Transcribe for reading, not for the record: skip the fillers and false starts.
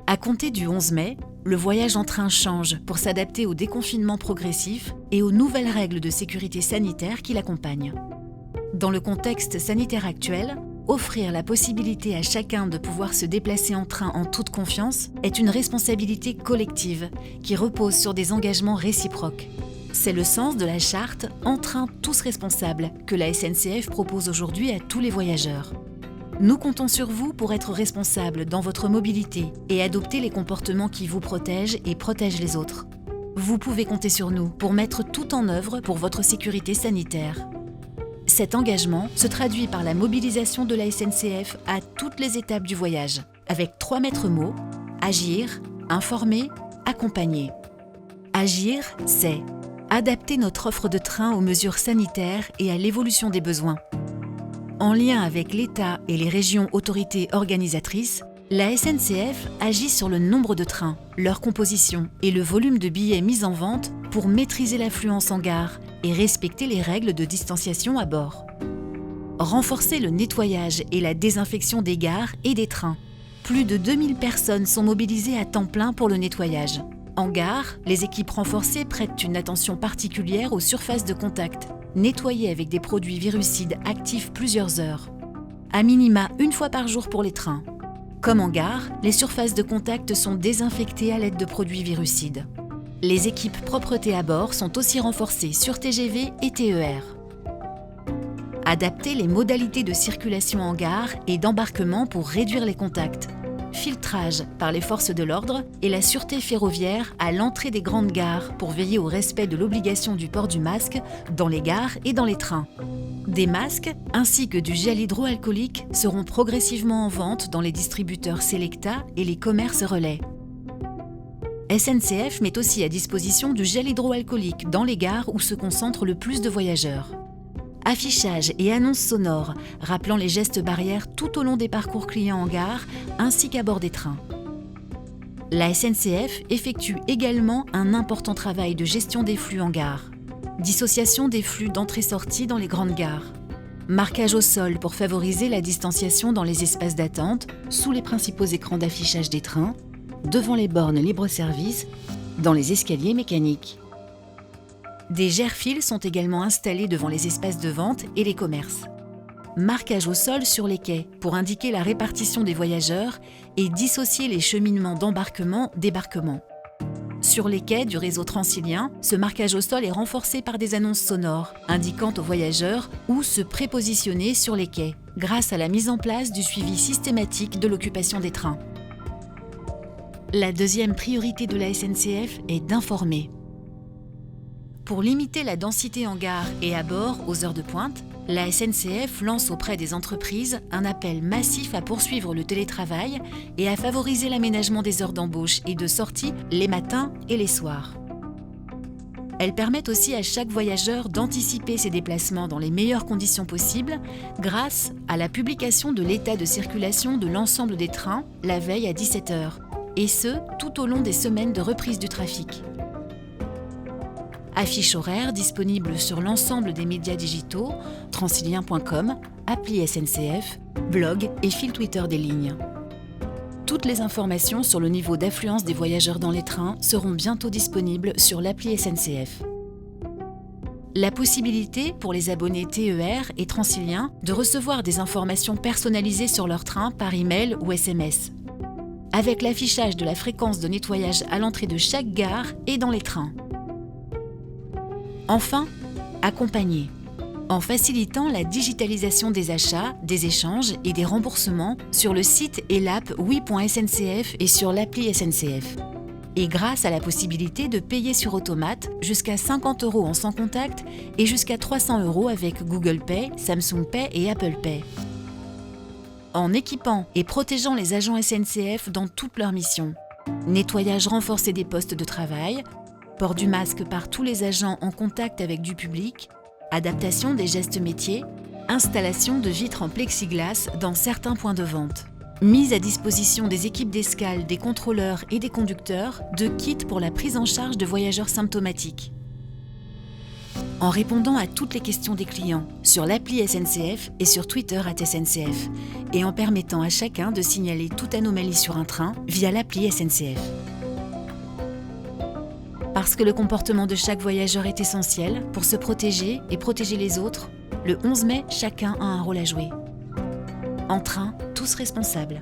À compter du 11 mai, le voyage en train change pour s'adapter au déconfinement progressif et aux nouvelles règles de sécurité sanitaire qui l'accompagnent. Dans le contexte sanitaire actuel, offrir la possibilité à chacun de pouvoir se déplacer en train en toute confiance est une responsabilité collective qui repose sur des engagements réciproques. C'est le sens de la charte « En train tous responsables » que la SNCF propose aujourd'hui à tous les voyageurs. Nous comptons sur vous pour être responsables dans votre mobilité et adopter les comportements qui vous protègent et protègent les autres. Vous pouvez compter sur nous pour mettre tout en œuvre pour votre sécurité sanitaire. Cet engagement se traduit par la mobilisation de la SNCF à toutes les étapes du voyage, avec 3 maîtres mots: agir, informer, accompagner. Agir, c'est adapter notre offre de train aux mesures sanitaires et à l'évolution des besoins. En lien avec l'État et les régions autorités organisatrices, la SNCF agit sur le nombre de trains, leur composition et le volume de billets mis en vente pour maîtriser l'affluence en gare et respecter les règles de distanciation à bord. Renforcer le nettoyage et la désinfection des gares et des trains. Plus de 2000 personnes sont mobilisées à temps plein pour le nettoyage. En gare, les équipes renforcées prêtent une attention particulière aux surfaces de contact, nettoyées avec des produits virucides actifs plusieurs heures. À minima 1 fois par jour pour les trains. Comme en gare, les surfaces de contact sont désinfectées à l'aide de produits virucides. Les équipes propreté à bord sont aussi renforcées sur TGV et TER. Adapter les modalités de circulation en gare et d'embarquement pour réduire les contacts. Filtrage par les forces de l'ordre et la sûreté ferroviaire à l'entrée des grandes gares pour veiller au respect de l'obligation du port du masque dans les gares et dans les trains. Des masques ainsi que du gel hydroalcoolique seront progressivement en vente dans les distributeurs Selecta et les commerces relais. SNCF met aussi à disposition du gel hydroalcoolique dans les gares où se concentrent le plus de voyageurs. Affichage et annonces sonores rappelant les gestes barrières tout au long des parcours clients en gare ainsi qu'à bord des trains. La SNCF effectue également un important travail de gestion des flux en gare. Dissociation des flux d'entrée-sortie dans les grandes gares. Marquage au sol pour favoriser la distanciation dans les espaces d'attente, sous les principaux écrans d'affichage des trains, devant les bornes libre-service, dans les escaliers mécaniques. Des gère-fils sont également installés devant les espaces de vente et les commerces. Marquage au sol sur les quais pour indiquer la répartition des voyageurs et dissocier les cheminements d'embarquement-débarquement. Sur les quais du réseau transilien, ce marquage au sol est renforcé par des annonces sonores indiquant aux voyageurs où se prépositionner sur les quais, grâce à la mise en place du suivi systématique de l'occupation des trains. La deuxième priorité de la SNCF est d'informer. Pour limiter la densité en gare et à bord aux heures de pointe, la SNCF lance auprès des entreprises un appel massif à poursuivre le télétravail et à favoriser l'aménagement des heures d'embauche et de sortie les matins et les soirs. Elle permet aussi à chaque voyageur d'anticiper ses déplacements dans les meilleures conditions possibles grâce à la publication de l'état de circulation de l'ensemble des trains la veille à 17h, et ce, tout au long des semaines de reprise du trafic. Affiches horaires disponibles sur l'ensemble des médias digitaux, transilien.com, appli SNCF, blog et fil Twitter des lignes. Toutes les informations sur le niveau d'affluence des voyageurs dans les trains seront bientôt disponibles sur l'appli SNCF. La possibilité pour les abonnés TER et Transilien de recevoir des informations personnalisées sur leur train par email ou SMS. Avec l'affichage de la fréquence de nettoyage à l'entrée de chaque gare et dans les trains. Enfin, accompagner, en facilitant la digitalisation des achats, des échanges et des remboursements sur le site et l'app oui.sncf et sur l'appli SNCF. Et grâce à la possibilité de payer sur automate jusqu'à 50 € en sans contact et jusqu'à 300 € avec Google Pay, Samsung Pay et Apple Pay. En équipant et protégeant les agents SNCF dans toutes leurs missions. Nettoyage renforcé des postes de travail, port du masque par tous les agents en contact avec du public, adaptation des gestes métiers, installation de vitres en plexiglas dans certains points de vente. Mise à disposition des équipes d'escale, des contrôleurs et des conducteurs de kits pour la prise en charge de voyageurs symptomatiques. En répondant à toutes les questions des clients sur sur l'appli SNCF et sur Twitter @SNCF, et en permettant à chacun de signaler toute anomalie sur un train via l'appli SNCF. Parce que le comportement de chaque voyageur est essentiel pour se protéger et protéger les autres, le 11 mai, chacun a un rôle à jouer. En train, tous responsables.